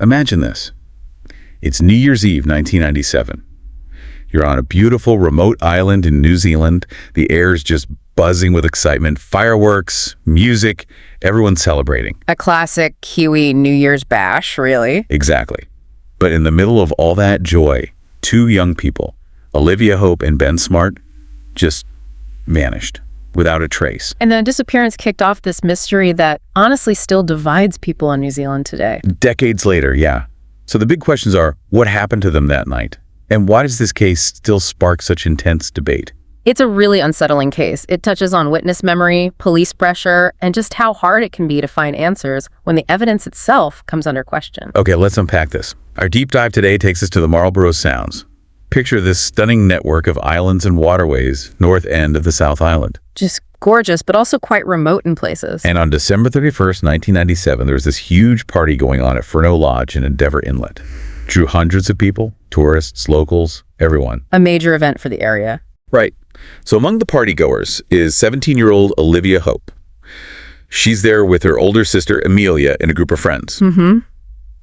Imagine this. It's New Year's Eve, 1997. You're on a beautiful remote island in New Zealand. The air's just buzzing with excitement. Fireworks, music, everyone's celebrating. A classic Kiwi New Year's bash, really. Exactly. But in the middle of all that joy, two young people, Olivia Hope and Ben Smart, just vanished without a trace. And the disappearance kicked off this mystery that honestly still divides people in New Zealand today. Decades later, yeah. So the big questions are, what happened to them that night? And why does this case still spark such intense debate? It's a really unsettling case. It touches on witness memory, police pressure, and just how hard it can be to find answers when the evidence itself comes under question. Okay, let's unpack this. Our deep dive today takes us to the Marlboro Sounds. Picture this stunning network of islands and waterways north end of the South Island. Just gorgeous, but also quite remote in places. And on December 31st, 1997, there was this huge party going on at Furneaux Lodge in Endeavour Inlet. Drew hundreds of people, tourists, locals, everyone. A major event for the area. Right. So among the partygoers is 17-year-old Olivia Hope. She's there with her older sister, Amelia, and a group of friends. Mm-hmm.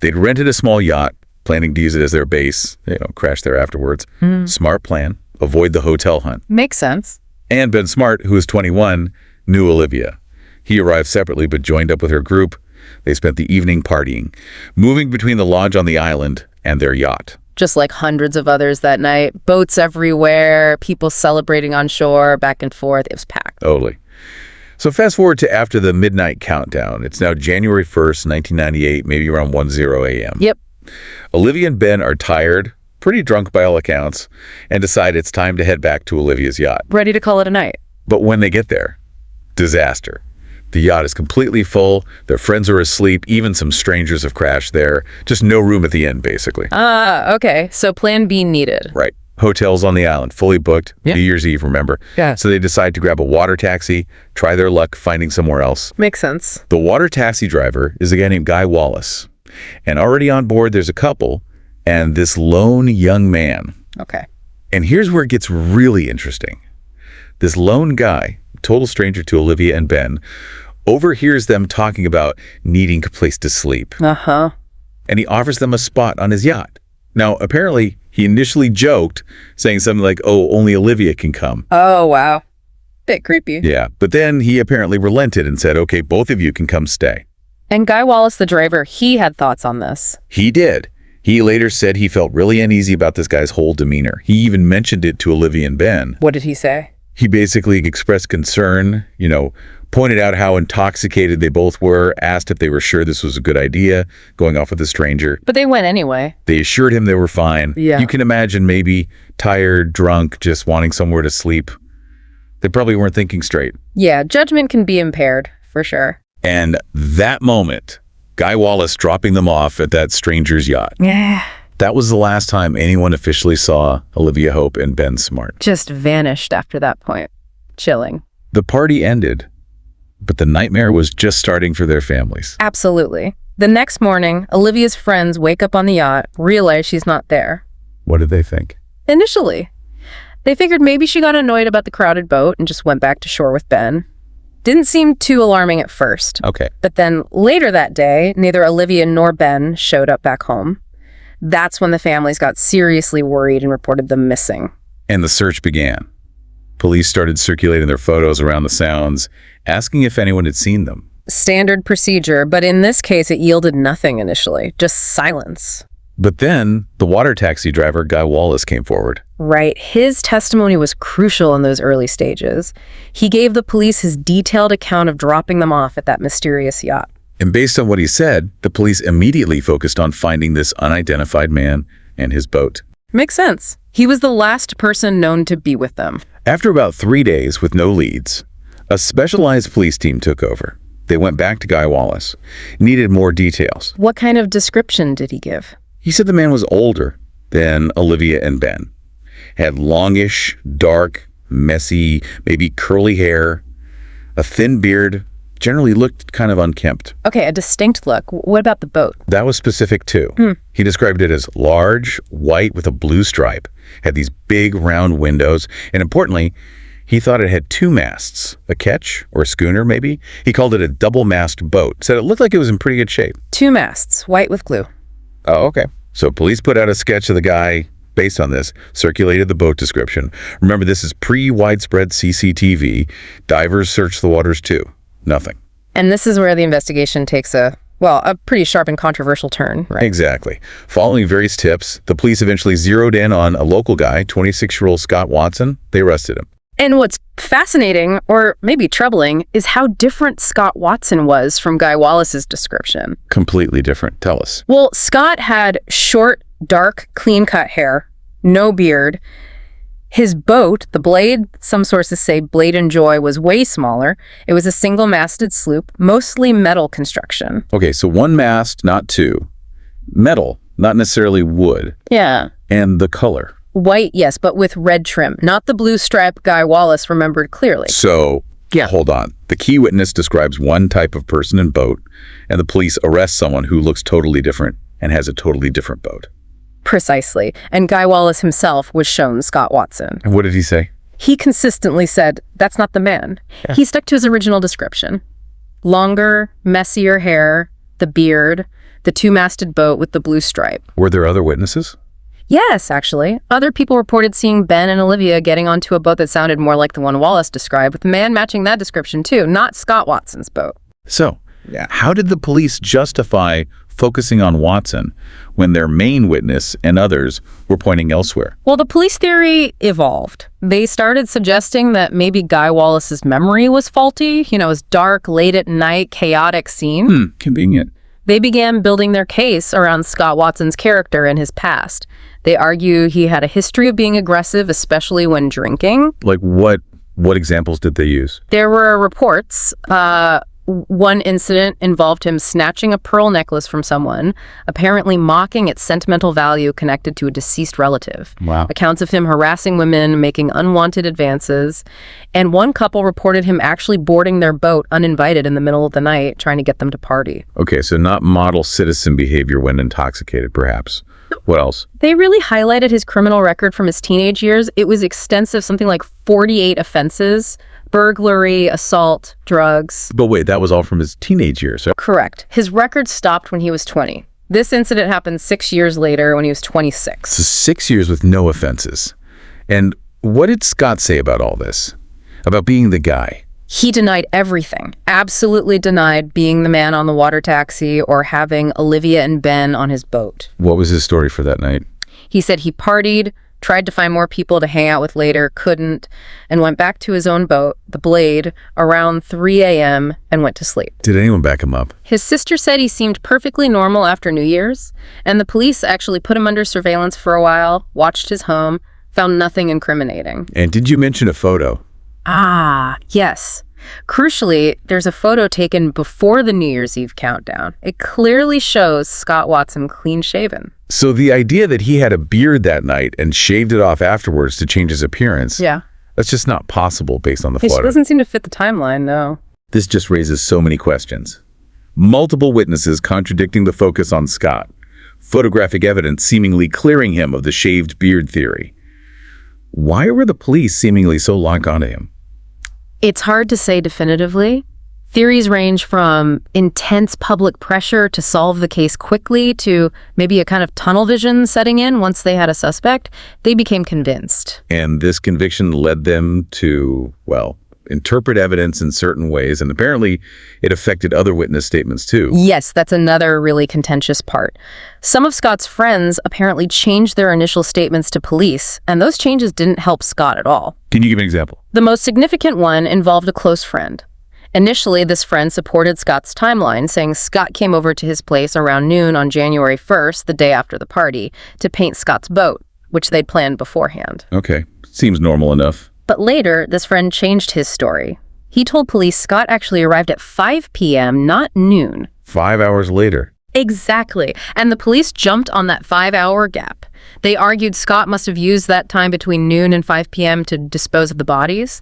They'd rented a small yacht, planning to use it as their base, crash there afterwards. Smart plan. Avoid the hotel hunt. Makes sense. And Ben Smart, who was 21, knew Olivia. He arrived separately but joined up with her group. They spent the evening partying, moving between the lodge on the island and their yacht. Just like hundreds of others that night. Boats everywhere, people celebrating on shore, back and forth. It was packed. Totally. So fast forward to after the midnight countdown. It's now January 1st, 1998, maybe around 1:00 a.m. Yep. Olivia and Ben are tired, pretty drunk by all accounts, and decide it's time to head back to Olivia's yacht. Ready to call it a night. But when they get there, disaster. The yacht is completely full, their friends are asleep, even some strangers have crashed there. Just no room at the inn, basically. Okay. So plan B needed. Right. Hotels on the island, fully booked. Yeah. New Year's Eve, remember? Yeah. So they decide to grab a water taxi, try their luck finding somewhere else. Makes sense. The water taxi driver is a guy named Guy Wallace. And already on board, there's a couple and this lone young man. Okay. And here's where it gets really interesting. This lone guy, total stranger to Olivia and Ben, overhears them talking about needing a place to sleep. Uh-huh. And he offers them a spot on his yacht. Now, apparently, he initially joked, saying something like, oh, only Olivia can come. Oh, wow. Bit creepy. Yeah, but then he apparently relented and said, okay, both of you can come stay. And Guy Wallace, the driver, he had thoughts on this. He did. He later said he felt really uneasy about this guy's whole demeanor. He even mentioned it to Olivia and Ben. What did he say? He basically expressed concern, pointed out how intoxicated they both were, asked if they were sure this was a good idea, going off with a stranger. But they went anyway. They assured him they were fine. Yeah. You can imagine maybe tired, drunk, just wanting somewhere to sleep. They probably weren't thinking straight. Yeah, judgment can be impaired, for sure. And that moment, Guy Wallace dropping them off at that stranger's yacht. Yeah. That was the last time anyone officially saw Olivia Hope and Ben Smart. Just vanished after that point. Chilling. The party ended, but the nightmare was just starting for their families. Absolutely. The next morning, Olivia's friends wake up on the yacht, realize she's not there. What did they think? Initially, they figured maybe she got annoyed about the crowded boat and just went back to shore with Ben. Didn't seem too alarming at first. Okay. But then later that day, neither Olivia nor Ben showed up back home. That's when the families got seriously worried and reported them missing. And the search began. Police started circulating their photos around the Sounds, asking if anyone had seen them. Standard procedure, but in this case, it yielded nothing initially, just silence. But then the water taxi driver, Guy Wallace, came forward. Right. His testimony was crucial in those early stages. He gave the police his detailed account of dropping them off at that mysterious yacht. And based on what he said, the police immediately focused on finding this unidentified man and his boat. Makes sense. He was the last person known to be with them. After about 3 days with no leads, a specialized police team took over. They went back to Guy Wallace, needed more details. What kind of description did he give? He said the man was older than Olivia and Ben. Had longish, dark, messy, maybe curly hair, a thin beard, generally looked kind of unkempt. Okay, a distinct look. What about the boat? That was specific too. He described it as large, white with a blue stripe, had these big round windows, and importantly, he thought it had 2 masts, a ketch or a schooner maybe. He called it a double-mast boat, said it looked like it was in pretty good shape. 2 masts, white with glue. Oh, okay. So police put out a sketch of the guy based on this, circulated the boat description. Remember, this is pre-widespread CCTV. Divers searched the waters too. Nothing. And this is where the investigation takes a pretty sharp and controversial turn, right? Exactly. Following various tips, the police eventually zeroed in on a local guy, 26-year-old Scott Watson. They arrested him. And what's fascinating, or maybe troubling, is how different Scott Watson was from Guy Wallace's description. Completely different. Tell us. Well, Scott had short, dark, clean-cut hair, no beard. His boat, the Blade, some sources say Blade and Joy, was way smaller. It was a single-masted sloop, mostly metal construction. Okay, so one mast, not two. Metal, not necessarily wood. Yeah. And the color. White, yes, but with red trim, not the blue stripe Guy Wallace remembered clearly. So, hold on. The key witness describes one type of person and boat, and the police arrest someone who looks totally different and has a totally different boat. Precisely. And Guy Wallace himself was shown Scott Watson. And what did he say? He consistently said, "That's not the man." Yeah. He stuck to his original description. Longer, messier hair, the beard, the two-masted boat with the blue stripe. Were there other witnesses? Yes, actually. Other people reported seeing Ben and Olivia getting onto a boat that sounded more like the one Wallace described, with the man matching that description too, not Scott Watson's boat. So, how did the police justify focusing on Watson when their main witness and others were pointing elsewhere? Well, the police theory evolved. They started suggesting that maybe Guy Wallace's memory was faulty, his dark, late at night, chaotic scene. Convenient. They began building their case around Scott Watson's character and his past. They argue he had a history of being aggressive, especially when drinking. Like what examples did they use? There were reports. One incident involved him snatching a pearl necklace from someone, apparently mocking its sentimental value connected to a deceased relative. Wow. Accounts of him harassing women, making unwanted advances. And one couple reported him actually boarding their boat uninvited in the middle of the night, trying to get them to party. Okay, so not model citizen behavior when intoxicated, perhaps. What else? They really highlighted his criminal record from his teenage years. It was extensive, something like 48 offenses. Burglary, assault, drugs. But wait, that was all from his teenage years. So Correct. His record stopped when he was 20. This incident happened 6 years later when he was 26. So 6 years with no offenses. And what did Scott say about all this? About being the guy? He denied everything. Absolutely denied being the man on the water taxi or having Olivia and Ben on his boat. What was his story for that night? He said he partied, tried to find more people to hang out with later, couldn't, and went back to his own boat, the Blade, around 3 a.m. and went to sleep. Did anyone back him up? His sister said he seemed perfectly normal after New Year's, and the police actually put him under surveillance for a while, watched his home, found nothing incriminating. And did you mention a photo? Yes. Crucially, there's a photo taken before the New Year's Eve countdown. It clearly shows Scott Watson clean-shaven. So the idea that he had a beard that night and shaved it off afterwards to change his appearance, that's just not possible based on the photo. It doesn't seem to fit the timeline, no. This just raises so many questions. Multiple witnesses contradicting the focus on Scott. Photographic evidence seemingly clearing him of the shaved beard theory. Why were the police seemingly so locked onto him? It's hard to say definitively. Theories range from intense public pressure to solve the case quickly to maybe a kind of tunnel vision setting in once they had a suspect. They became convinced. And this conviction led them to, interpret evidence in certain ways, and apparently it affected other witness statements too. Yes, that's another really contentious part. Some of Scott's friends apparently changed their initial statements to police, and those changes didn't help Scott at all. Can you give an example? The most significant one involved a close friend. Initially, this friend supported Scott's timeline, saying Scott came over to his place around noon on January 1st, the day after the party, to paint Scott's boat, which they'd planned beforehand. Okay, seems normal enough. But later, this friend changed his story. He told police Scott actually arrived at 5 p.m., not noon. 5 hours later. Exactly. And the police jumped on that 5-hour gap. They argued Scott must have used that time between noon and 5 p.m. to dispose of the bodies.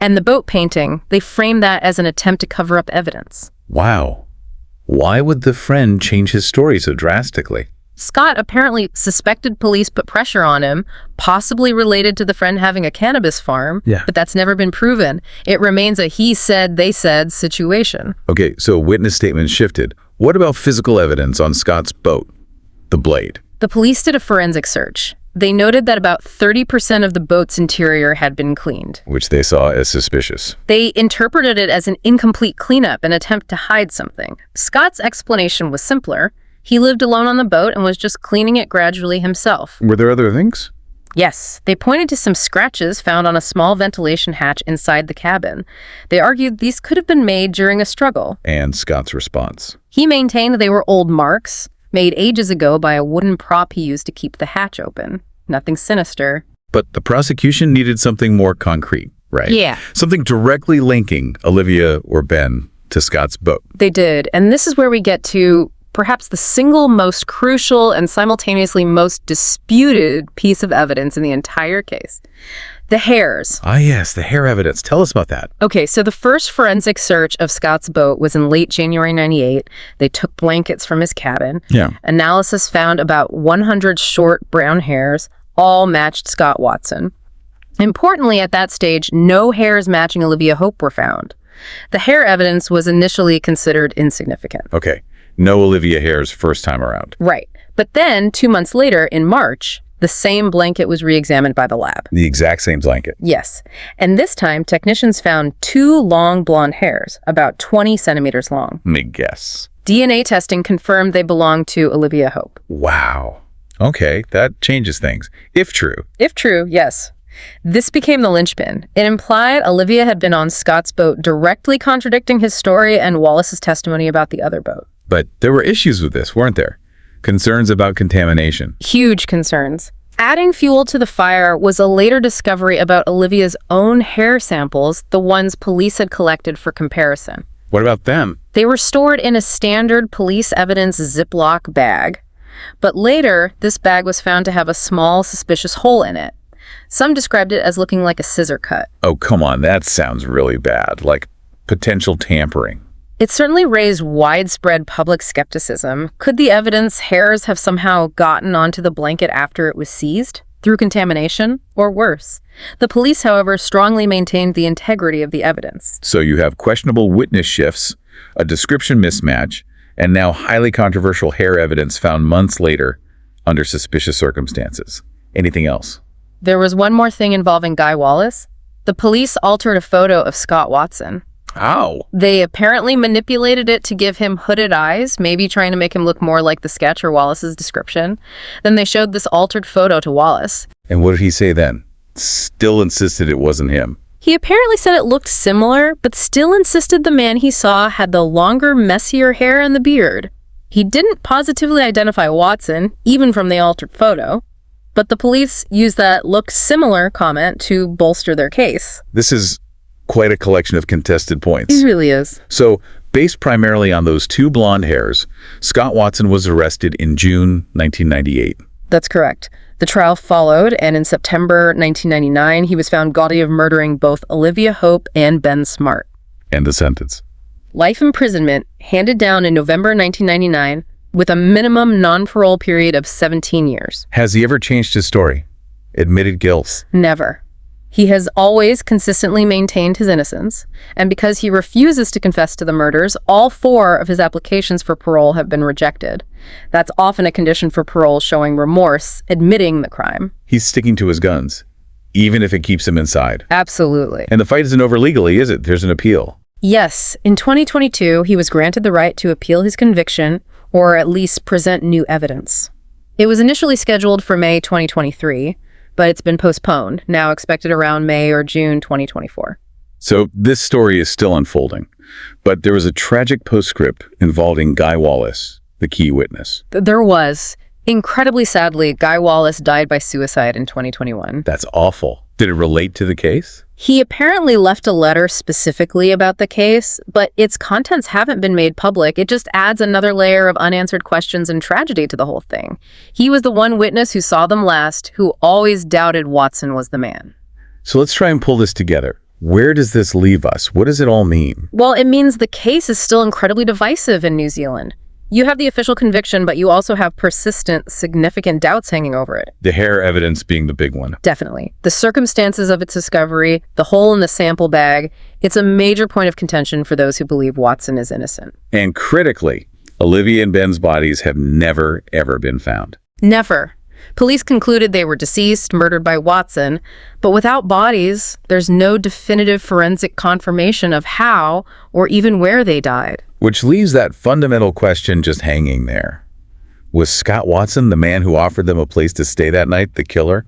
And the boat painting, they framed that as an attempt to cover up evidence. Wow. Why would the friend change his story so drastically? Scott apparently suspected police put pressure on him, possibly related to the friend having a cannabis farm, but that's never been proven. It remains a he said, they said situation. Okay, so witness statements shifted. What about physical evidence on Scott's boat? the blade. The police did a forensic search. They noted that about 30% of the boat's interior had been cleaned. Which they saw as suspicious. They interpreted it as an incomplete cleanup, an attempt to hide something. Scott's explanation was simpler. He lived alone on the boat and was just cleaning it gradually himself. Were there other things? Yes, they pointed to some scratches found on a small ventilation hatch inside the cabin. They argued these could have been made during a struggle. And Scott's response. He maintained they were old marks, made ages ago by a wooden prop he used to keep the hatch open. Nothing sinister. But the prosecution needed something more concrete, right? Yeah. Something directly linking Olivia or Ben to Scott's boat. They did, and this is where we get to perhaps the single most crucial and simultaneously most disputed piece of evidence in the entire case. The hairs. Ah, yes, the hair evidence. Tell us about that. Okay, so the first forensic search of Scott's boat was in late January 98. They took blankets from his cabin. Yeah. Analysis found about 100 short brown hairs, all matched Scott Watson. Importantly, at that stage, no hairs matching Olivia Hope were found. The hair evidence was initially considered insignificant. Okay, no Olivia hairs first time around. Right. But then, 2 months later, in March, the same blanket was re-examined by the lab. The exact same blanket. Yes. And this time, technicians found 2 long blonde hairs, about 20 centimeters long. Let me guess. DNA testing confirmed they belonged to Olivia Hope. Wow. Okay, that changes things. If true. If true, yes. This became the linchpin. It implied Olivia had been on Scott's boat, directly contradicting his story and Wallace's testimony about the other boat. But there were issues with this, weren't there? Concerns about contamination. Huge concerns. Adding fuel to the fire was a later discovery about Olivia's own hair samples, the ones police had collected for comparison. What about them? They were stored in a standard police evidence Ziploc bag. But later, this bag was found to have a small, suspicious hole in it. Some described it as looking like a scissor cut. Oh, come on, that sounds really bad. Like potential tampering. It certainly raised widespread public skepticism. Could the evidence hairs have somehow gotten onto the blanket after it was seized? Through contamination? Or worse? The police, however, strongly maintained the integrity of the evidence. So you have questionable witness shifts, a description mismatch, and now highly controversial hair evidence found months later under suspicious circumstances. Anything else? There was one more thing involving Guy Wallace. The police altered a photo of Scott Watson. How? They apparently manipulated it to give him hooded eyes, maybe trying to make him look more like the sketch or Wallace's description. Then they showed this altered photo to Wallace. And what did he say then? Still insisted it wasn't him. He apparently said it looked similar, but still insisted the man he saw had the longer, messier hair and the beard. He didn't positively identify Watson, even from the altered photo. But the police used that looked similar comment to bolster their case. This is quite a collection of contested points. It really is. So, based primarily on those 2 blonde hairs, Scott Watson was arrested in June 1998. That's correct. The trial followed, and in September 1999, he was found guilty of murdering both Olivia Hope and Ben Smart. And the sentence. Life imprisonment, handed down in November 1999, with a minimum non-parole period of 17 years. Has he ever changed his story? Admitted guilt? Never. He has always consistently maintained his innocence, and because he refuses to confess to the murders, all 4 of his applications for parole have been rejected. That's often a condition for parole, showing remorse, admitting the crime. He's sticking to his guns, even if it keeps him inside. Absolutely. And the fight isn't over legally, is it? There's an appeal. Yes, in 2022, he was granted the right to appeal his conviction, or at least present new evidence. It was initially scheduled for May 2023, but it's been postponed, now expected around May or June 2024. So this story is still unfolding, but there was a tragic postscript involving Guy Wallace, the key witness. There was. Incredibly sadly, Guy Wallace died by suicide in 2021. That's awful. Did it relate to the case? He apparently left a letter specifically about the case, but its contents haven't been made public. It just adds another layer of unanswered questions and tragedy to the whole thing. He was the one witness who saw them last, who always doubted Watson was the man. So let's try and pull this together. Where does this leave us? What does it all mean? Well, it means the case is still incredibly divisive in New Zealand. You have the official conviction, but you also have persistent, significant doubts hanging over it. The hair evidence being the big one. Definitely. The circumstances of its discovery, the hole in the sample bag, it's a major point of contention for those who believe Watson is innocent. And critically, Olivia and Ben's bodies have never, ever been found. Never. Police concluded they were deceased, murdered by Watson, but without bodies, there's no definitive forensic confirmation of how or even where they died. Which leaves that fundamental question just hanging there. Was Scott Watson, the man who offered them a place to stay that night, the killer?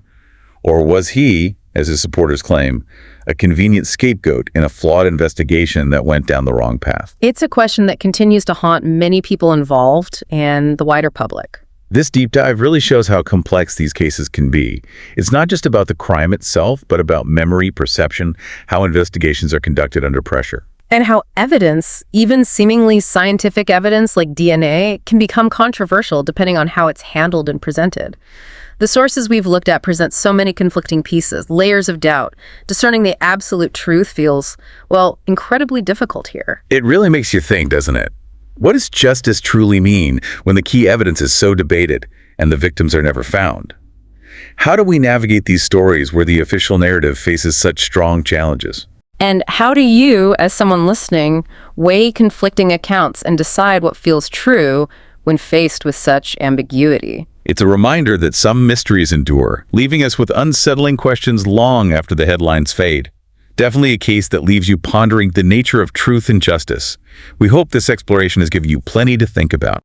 Or was he, as his supporters claim, a convenient scapegoat in a flawed investigation that went down the wrong path? It's a question that continues to haunt many people involved and the wider public. This deep dive really shows how complex these cases can be. It's not just about the crime itself, but about memory, perception, how investigations are conducted under pressure. And how evidence, even seemingly scientific evidence like DNA, can become controversial depending on how it's handled and presented. The sources we've looked at present so many conflicting pieces, layers of doubt. Discerning the absolute truth feels, well, incredibly difficult here. It really makes you think, doesn't it? What does justice truly mean when the key evidence is so debated and the victims are never found? How do we navigate these stories where the official narrative faces such strong challenges? And how do you, as someone listening, weigh conflicting accounts and decide what feels true when faced with such ambiguity? It's a reminder that some mysteries endure, leaving us with unsettling questions long after the headlines fade. Definitely a case that leaves you pondering the nature of truth and justice. We hope this exploration has given you plenty to think about.